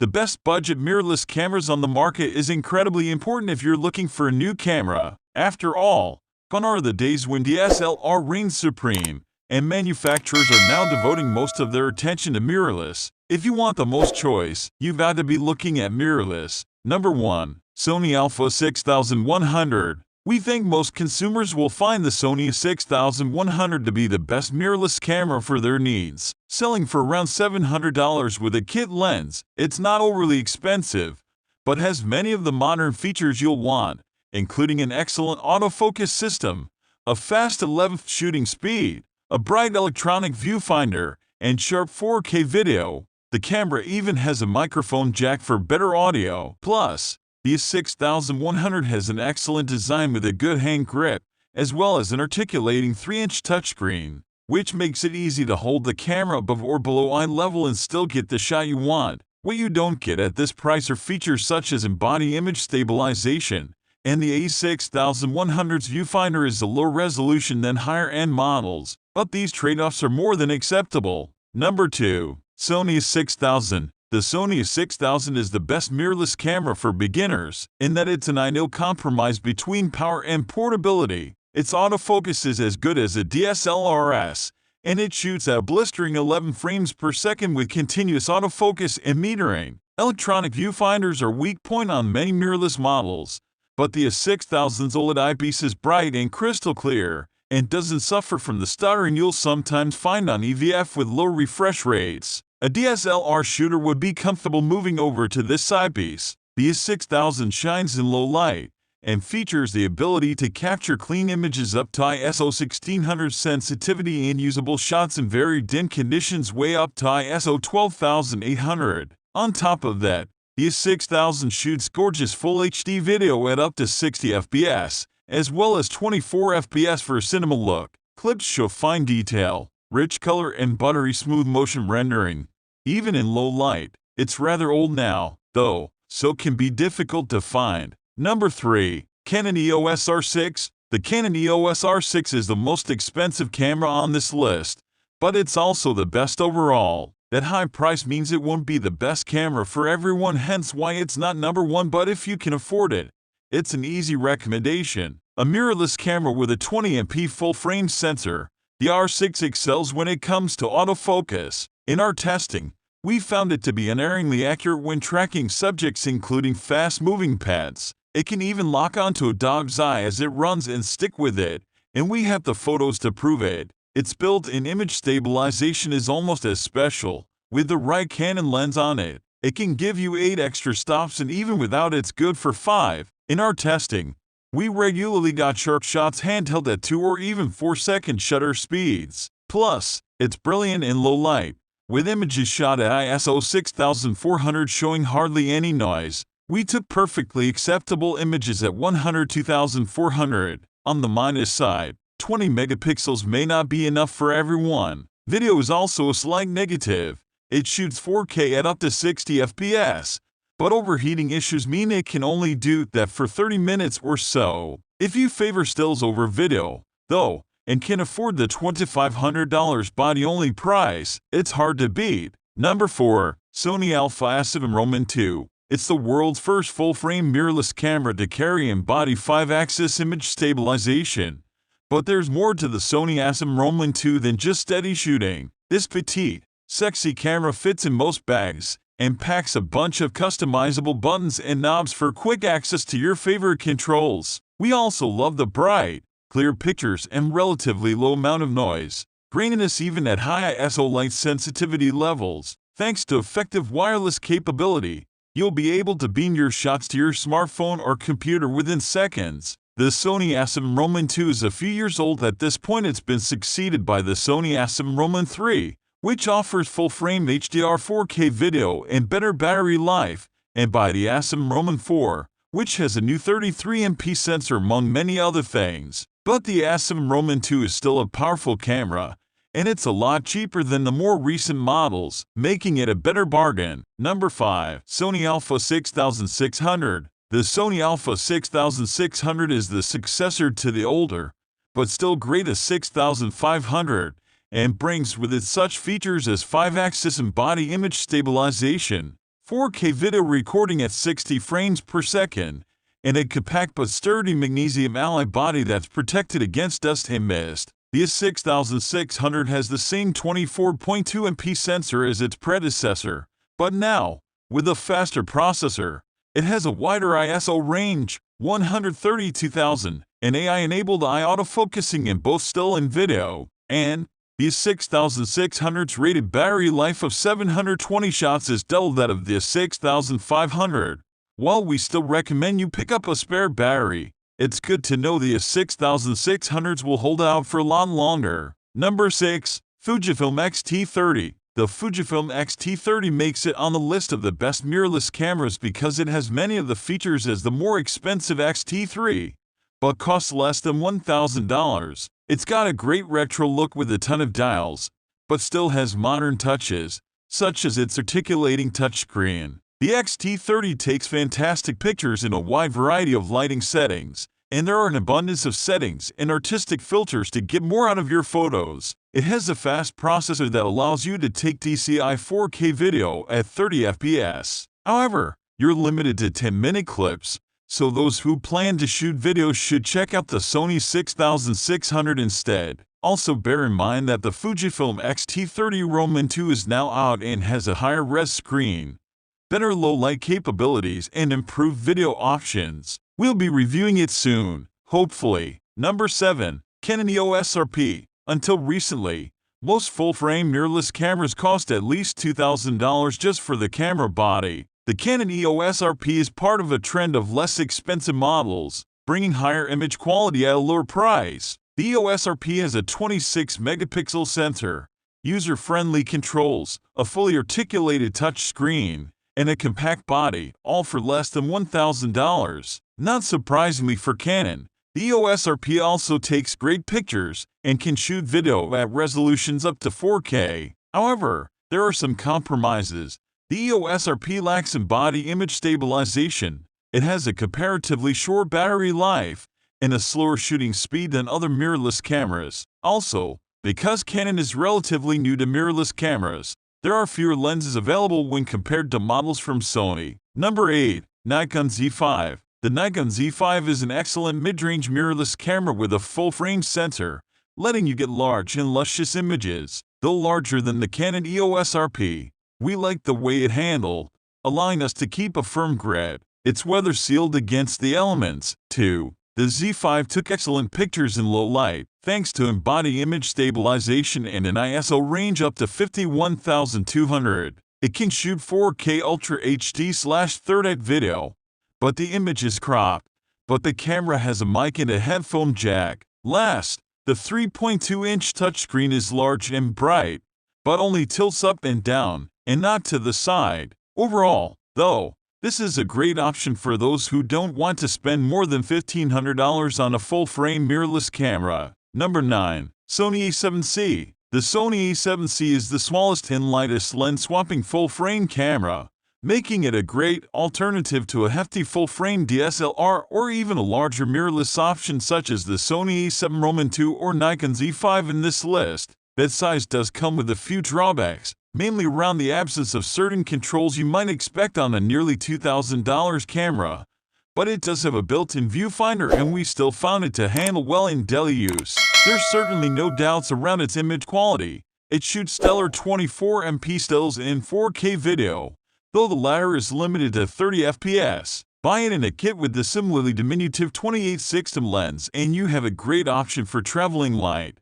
The best budget mirrorless cameras on the market is incredibly important if you're looking for a new camera. After all, gone are the days when DSLR reigned supreme, and manufacturers are now devoting most of their attention to mirrorless. If you want the most choice, you've got to be looking at mirrorless. Number 1. Sony Alpha 6100. We think most consumers will find the Sony 6100 to be the best mirrorless camera for their needs. Selling for around $700 with a kit lens, it's not overly expensive, but has many of the modern features you'll want, including an excellent autofocus system, a fast 11th shooting speed, a bright electronic viewfinder, and sharp 4K video. The camera even has a microphone jack for better audio. Plus, the 6100 has an excellent design with a good hand grip, as well as an articulating 3-inch touchscreen, which makes it easy to hold the camera above or below eye level and still get the shot you want. What you don't get at this price are features such as in-body image stabilization, and the A6100's viewfinder is a lower resolution than higher-end models, but these trade-offs are more than acceptable. Number 2. Sony A6000. The Sony A6000 is the best mirrorless camera for beginners, in that it's an ideal compromise between power and portability. Its autofocus is as good as a DSLR-S, and it shoots at a blistering 11 frames per second with continuous autofocus and metering. Electronic viewfinders are weak point on many mirrorless models, but the A6000's OLED eyepiece is bright and crystal clear, and doesn't suffer from the stuttering you'll sometimes find on EVF with low refresh rates. A DSLR shooter would be comfortable moving over to this eyepiece. The A6000 shines in low light, and features the ability to capture clean images up to ISO 1600 sensitivity and usable shots in very dim conditions way up to ISO 12800. On top of that, the A6000 shoots gorgeous Full HD video at up to 60 FPS, as well as 24 FPS for a cinema look. Clips show fine detail, rich color, and buttery smooth motion rendering. Even in low light, it's rather old now, though, so can be difficult to find. Number 3. Canon EOS R6. The Canon EOS R6 is the most expensive camera on this list, but it's also the best overall. That high price means it won't be the best camera for everyone, hence why it's not number 1, but if you can afford it, it's an easy recommendation. A mirrorless camera with a 20MP full-frame sensor, the R6 excels when it comes to autofocus. In our testing, we found it to be unerringly accurate when tracking subjects, including fast-moving pets. It can even lock onto a dog's eye as it runs and stick with it, and we have the photos to prove it. Its built-in image stabilization is almost as special. With the right Canon lens on it, it can give you 8 extra stops, and even without it's good for 5. In our testing, we regularly got sharp shots handheld at 2 or even 4-second shutter speeds. Plus, it's brilliant in low light, with images shot at ISO 6400 showing hardly any noise. We took perfectly acceptable images at 102,400. On the minus side, 20 megapixels may not be enough for everyone. Video is also a slight negative. It shoots 4K at up to 60 FPS, but overheating issues mean it can only do that for 30 minutes or so. If you favor stills over video, though, and can afford the $2,500 body-only price, it's hard to beat. Number 4. Sony Alpha A7C II. It's the world's first full-frame mirrorless camera to carry in-body 5-axis image stabilization. But there's more to the Sony A7C II than just steady shooting. This petite, sexy camera fits in most bags, and packs a bunch of customizable buttons and knobs for quick access to your favorite controls. We also love the bright, clear pictures and relatively low amount of noise. Graininess even at high ISO light sensitivity levels. Thanks to effective wireless capability, you'll be able to beam your shots to your smartphone or computer within seconds. The Sony A7C II is a few years old at this point. It's been succeeded by the Sony A7C III, which offers full-frame HDR 4K video and better battery life, and by the A7C IV, which has a new 33MP sensor among many other things. But the A7C II is still a powerful camera, and it's a lot cheaper than the more recent models, making it a better bargain. Number 5. Sony Alpha 6600. The Sony Alpha 6600 is the successor to the older, but still great A6500, and brings with it such features as 5-axis and body image stabilization, 4K video recording at 60 frames per second, and a compact but sturdy magnesium alloy body that's protected against dust and mist. The A6600 has the same 24.2 MP sensor as its predecessor, but now, with a faster processor. It has a wider ISO range, 132,000, and AI-enabled eye autofocusing in both still and video, and the A6600's rated battery life of 720 shots is double that of the A6500. While we still recommend you pick up a spare battery, it's good to know the A6600s will hold out for a lot longer. Number 6. Fujifilm X-T30. The Fujifilm X-T30 makes it on the list of the best mirrorless cameras because it has many of the features as the more expensive X-T3, but costs less than $1,000. It's got a great retro look with a ton of dials, but still has modern touches, such as its articulating touchscreen. The X-T30 takes fantastic pictures in a wide variety of lighting settings, and there are an abundance of settings and artistic filters to get more out of your photos. It has a fast processor that allows you to take DCI 4K video at 30 FPS. However, you're limited to 10-minute clips, so those who plan to shoot videos should check out the Sony 6600 instead. Also bear in mind that the Fujifilm X-T30 Roman 2 is now out and has a higher res screen, better low-light capabilities, and improved video options. We'll be reviewing it soon, hopefully. Number 7. Canon EOS RP. Until recently, most full-frame mirrorless cameras cost at least $2,000 just for the camera body. The Canon EOS RP is part of a trend of less expensive models, bringing higher image quality at a lower price. The EOS RP has a 26-megapixel sensor, user-friendly controls, a fully articulated touchscreen, and a compact body, all for less than $1,000. Not surprisingly for Canon, the EOS RP also takes great pictures and can shoot video at resolutions up to 4K. However, there are some compromises. The EOS RP lacks in body image stabilization. It has a comparatively short battery life and a slower shooting speed than other mirrorless cameras. Also, because Canon is relatively new to mirrorless cameras, there are fewer lenses available when compared to models from Sony. Number 8. Nikon Z5. The Nikon Z5 is an excellent mid-range mirrorless camera with a full-frame sensor, letting you get large and luscious images. Though larger than the Canon EOS RP, we like the way it handled, allowing us to keep a firm grip. It's weather-sealed against the elements, too. The Z5 took excellent pictures in low light, thanks to in-body image stabilization and an ISO range up to 51,200. It can shoot 4K Ultra HD/30 video, but the image is cropped. But the camera has a mic and a headphone jack. Last, the 3.2-inch touchscreen is large and bright, but only tilts up and down, and not to the side. Overall, though, this is a great option for those who don't want to spend more than $1,500 on a full-frame mirrorless camera. Number 9. Sony A7C. The Sony A7C is the smallest and lightest lens-swapping full-frame camera, making it a great alternative to a hefty full-frame DSLR or even a larger mirrorless option such as the Sony A7 Roman 2 or Nikon Z5 in this list. That size does come with a few drawbacks, mainly around the absence of certain controls you might expect on a nearly $2,000 camera, but it does have a built-in viewfinder and we still found it to handle well in daily use. There's certainly no doubts around its image quality. It shoots stellar 24MP stills in 4K video, though the latter is limited to 30 FPS. Buy it in a kit with the similarly diminutive 28-16 lens and you have a great option for traveling light.